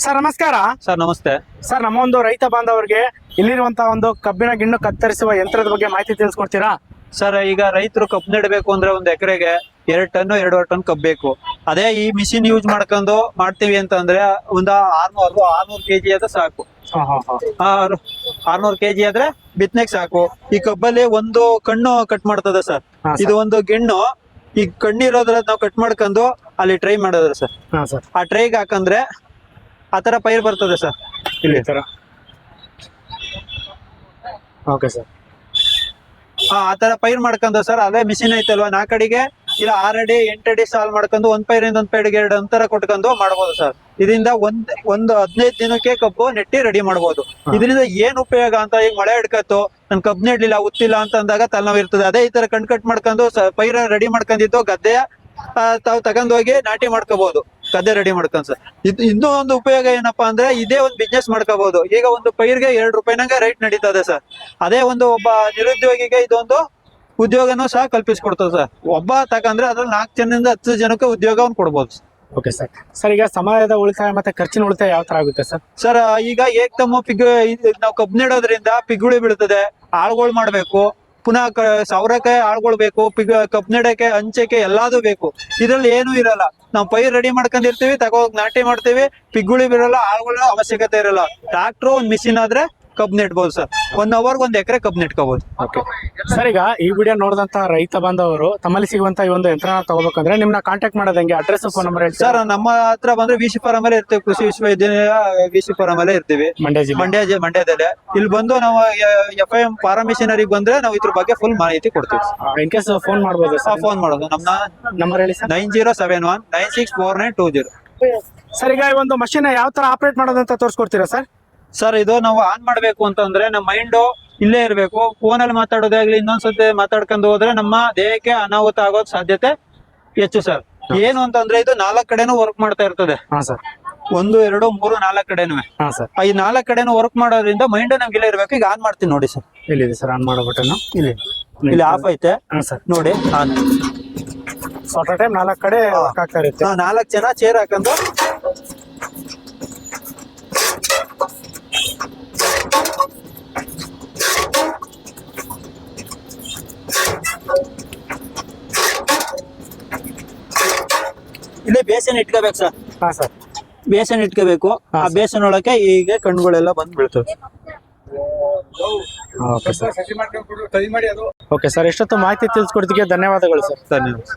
Sir ನಮಸ್ಕಾರ. Sir ನಮಸ್ತೆ. Sir ನಮ್ಮ ಒಂದು ರೈತ ಬಾಂಧವರಿಗೆ ಇಲ್ಲಿರುವಂತಹ ಒಂದು ಕಬ್ಬಿನ ಗಿಣ್ಣು ಕತ್ತರಿಸುವ ಯಂತ್ರದ ಬಗ್ಗೆ ಮಾಹಿತಿ ತಿಳಿಸ್ಕೊಡ್ತೀರಾ? ಸರ್ ಈಗ ರೈತರು ಕಬ್ಬು ನೆಡಬೇಕು ಅಂದ್ರೆ ಒಂದ್ ಎಕರೆಗೆ 2 ಟನ್ 2.5 ಟನ್ ಕಬ್ಬು ಬೇಕು. ಅದೇ ಈ ಮಿಷಿನ್ ಯೂಸ್ ಮಾಡ್ತೀವಿ ಅಂತಂದ್ರೆ ಒಂದು 600 ಕೆಜಿ ಆದ್ರೆ ಸಾಕು. 600 ಕೆಜಿ ಆದ್ರೆ ಬಿತ್ತನೆಗೆ ಸಾಕು. ಈ ಕಬ್ಬಲ್ಲಿ ಒಂದು ಕಣ್ಣು ಕಟ್ ಮಾಡ್ತದೆ ಸರ್. ಇದು ಒಂದು ಗಿಣ್ಣು ಈ ಕಣ್ಣಿರೋದ್ರ ನಾವು ಕಟ್ ಮಾಡ್ಕೊಂಡು ಅಲ್ಲಿ ಟ್ರೈ ಮಾಡೋದ್ರ ಸರ್. ಆ ಟ್ರೈಗೆ ಹಾಕಂದ್ರೆ ಆತರ ಪೈರ್ ಬರ್ತದೆ ಸರ್. ಇಲ್ಲಿ ತರ ಓಕೆ ಸರ್. ಆತರ ಪೈರ್ ಮಾಡ್ಕೊಂಡ ಸರ್. ಅದೇ ಮಿಷಿನ್ ಐತಲ್ವಾ, 4 ಅಡಿಗೆ ಇಲ್ಲ 6 ಅಡಿ 8 ಅಡಿ ಸಾಲ್ ಮಾಡ್ಕೊಂಡು ಒಂದ್ ಪೈರಿಂದ ಒಂದ್ ಪೈರ್ಗೆ 2 ಅಂತರ ಕೊಟ್ಕೊಂಡು ಮಾಡ್ಬೋದು ಸರ್. ಇದರಿಂದ ಒಂದು 15 ದಿನಕ್ಕೆ ಕಬ್ಬು ನೆಟ್ಟಿ ರೆಡಿ ಮಾಡ್ಬೋದು. ಇದರಿಂದ ಏನ್ ಉಪಯೋಗ ಅಂತ, ಈಗ ಮಳೆ ಹಿಡ್ಕತ್ತು ನನ್ ಕಬ್ಬು ನೆಡ್ಲಿಲ್ಲ ಉತ್ತಿಲ್ಲ ಅಂತ ಅಂದಾಗ ತಲೆನೋವು ಇರ್ತದೆ. ಅದೇ ಈ ತರ ಕಟ್ ಮಾಡ್ಕೊಂಡು ಪೈರ ರೆಡಿ ಮಾಡ್ಕೊಂಡಿದ್ದು ಗದ್ದೆಯ ತಾವು ತಗೊಂಡೋಗಿ ನಾಟಿ ಮಾಡ್ಕೋಬಹುದು, ಗದ್ದೆ ರೆಡಿ ಮಾಡ್ಕೊಂಡ್ ಸರ್. ಇನ್ನೂ ಒಂದು ಉಪಯೋಗ ಏನಪ್ಪಾ ಅಂದ್ರೆ ಇದೇ ಒಂದು ಬಿಸ್ನೆಸ್ ಮಾಡ್ಕೋಬಹುದು. ಈಗ ಒಂದು ಪೈರ್ಗೆ 2 ರೂಪಾಯಿನಾಗ ರೈಟ್ ನಡೀತದೆ ಸರ್. ಅದೇ ಒಬ್ಬ ನಿರುದ್ಯೋಗಿಗೆ ಇದೊಂದು ಉದ್ಯೋಗನೂ ಸಹ ಕಲ್ಪಿಸ್ಕೊಡ್ತದೆ ಸರ್. ಒಬ್ಬ ತಕಂದ್ರೆ ಅದ್ರಲ್ಲಿ 4 ಜನರಿಂದ 10 ಜನಕ್ಕೆ ಉದ್ಯೋಗವನ್ನು ಕೊಡ್ಬೋದು. Okay sir. ಸರ್ ಈಗ ಸಮಯದ ಉಳಿತಾಯ ಮತ್ತೆ ಖರ್ಚಿನ ಉಳಿತಾಯ ಯಾವ ತರ ಆಗುತ್ತೆ ಸರ್? ಸರ್ ಈಗ ಏಕ್ದಮ್ಮ ನಾವು ಕಬ್ಬು ನೆಡೋದ್ರಿಂದ ಪಿಗುಳಿ ಬೀಳ್ತದೆ, ಆಳ್ಗಳು ಮಾಡ್ಬೇಕು, ಪುನಃ 1000 ಆಳ್ಗಳು ಬೇಕು, ಕಬ್ಬು ನೆಡಕ್ಕೆ ಹಂಚಕ್ಕೆ ಎಲ್ಲಾದು ಬೇಕು. ಇದ್ರಲ್ಲಿ ಏನೂ ಇರಲ್ಲ. ನಾವು ಪೈರ್ ರೆಡಿ ಮಾಡ್ಕೊಂಡಿರ್ತೀವಿ, ತಗೋಗ್ ನಾಟಿ ಮಾಡ್ತೀವಿ, ಪಿಗುಳಿ ಬೀರಲ್ಲ, ಆಳ್ಗಳ ಅವಶ್ಯಕತೆ ಇರಲ್ಲ. ಟ್ರಾಕ್ಟರ್ ಒಂದ್ ಮಿಷಿನ್ ಆದ್ರೆ ಕಬ್ಬು ನೆಟ್ಬೋದು ಸರ್. 1 ಅವರ್ಗೆ 1 ಎಕರೆ ಕಬ್ಬು ನೆಟ್ಕೋಬಹುದು. Okay sir. ಈಗ ಈ ವಿಡಿಯೋ ನೋಡಿದಂತ ರೈತ ಬಾಂಧವರು ತಮ್ಮಲ್ಲಿ ಸಿಗುವಂತ ಈ ಒಂದು ಯಂತ್ರನ ತಗೋಬೇಕಂದ್ರೆ ನಿಮ್ನ ಕಾಂಟ್ಯಾಕ್ಟ್ ಮಾಡೋದಂಗೆ ಅಡ್ರೆಸ್ ಫೋನ್ ನಂಬರ್ ಹೇಳಿ ಸರ್. ನಮ್ಮ ಹತ್ರ ಬಂದ್ರೆ ವಿಸಿ ಫಾರಂ ಅಲ್ಲೇ ಇರ್ತೀವಿ, ಕೃಷಿ ವಿಶ್ವವಿದ್ಯಾಲಯ ವಿಸಿ ಫಾರಂ ಅಲ್ಲೇ ಇರ್ತೀವಿ, ಮಂಡ್ಯದಲ್ಲೇ. ಇಲ್ಲಿ ಬಂದು ನಾವು FIM ಫಾರಂ ಮಿಷನರಿಗೆ ಬಂದ್ರೆ ನಾವು ಇದ್ರ ಬಗ್ಗೆ ಫುಲ್ ಮಾಹಿತಿ ಕೊಡ್ತೀವಿ. ಇನ್ ಕೇಸ್ ಫೋನ್ ಮಾಡ್ಬೋದು ಸರ್? ಫೋನ್ ಮಾಡೋದು ನಮ್ಮ ನಂಬರ್ ಹೇಳಿ ಸರ್. 9071964920. ಸರ್ ಈಗ ಈ ಒಂದು ಮಷೀನ್ ಯಾವ ತರ ಆಪರೇಟ್ ಮಾಡೋದಂತ ತೋರಿಸ್ಕೊಡ್ತೀರಾ ಸರ್? ಸರ್ ಇದು ನಾವು ಆನ್ ಮಾಡ್ಬೇಕು ಅಂತಂದ್ರೆ ನಮ್ಮ ಮೈಂಡ್ ಇಲ್ಲೇ ಇರ್ಬೇಕು. ಫೋನಲ್ಲಿ ಮಾತಾಡೋದಾಗ್ಲಿ ಇನ್ನೊಂದ್ಸತಿ ಮಾತಾಡ್ಕೊಂಡು ಹೋದ್ರೆ ನಮ್ಮ ದೇಹಕ್ಕೆ ಅನಾಹುತ ಆಗೋದ್ ಸಾಧ್ಯತೆ ಹೆಚ್ಚು ಸರ್. ಏನು ಅಂತಂದ್ರೆ ಇದು 4 ಕಡೆನೂ ವರ್ಕ್ ಮಾಡ್ತಾ ಇರ್ತದೆ. 1 2 3 4 ಕಡೆನೂ. ಈ 4 ಕಡೆನೂ ವರ್ಕ್ ಮಾಡೋದ್ರಿಂದ ಮೈಂಡ್ ನಮ್ಗೆ ಇಲ್ಲೇ ಇರ್ಬೇಕು. ಈಗ ಆನ್ ಮಾಡ್ತೀನಿ ನೋಡಿ ಸರ್. ಇಲ್ಲಿದೆ ಸರ್ ಆನ್ ಮಾಡೋ ಬಟನ್. ಇಲ್ಲಿ ಆಫ್ ಐತೆ ನೋಡಿ. ಆನ್ ಟೈಮ್ 4 ಕಡೆ ವರ್ಕ್ ಆಗ್ತಾ ಇರುತ್ತೆ. 4 ಜನ ಚೇರ್ ಹಾಕೊಂಡು ಇಲ್ಲೇ ಬೇಸನ್ ಇಟ್ಕೋಬೇಕು ಸರ್. ಸರ್ ಬೇಸನ್ ಇಟ್ಕೋಬೇಕು. ಆ ಬೇಸನ್ ಒಳಕ್ಕೆ ಈಗ ಕಣ್ಣುಗಳೆಲ್ಲ ಬಂದ್ ಬೀಳ್ತವೆ. Okay sir. ಓಕೆ ಸರ್, ಇಷ್ಟೊತ್ತು ಮಾಹಿತಿ ತಿಳಿಸ್ಕೊಡ್ತಿಗೆ ಧನ್ಯವಾದಗಳು ಸರ್. ಧನ್ಯವಾದ.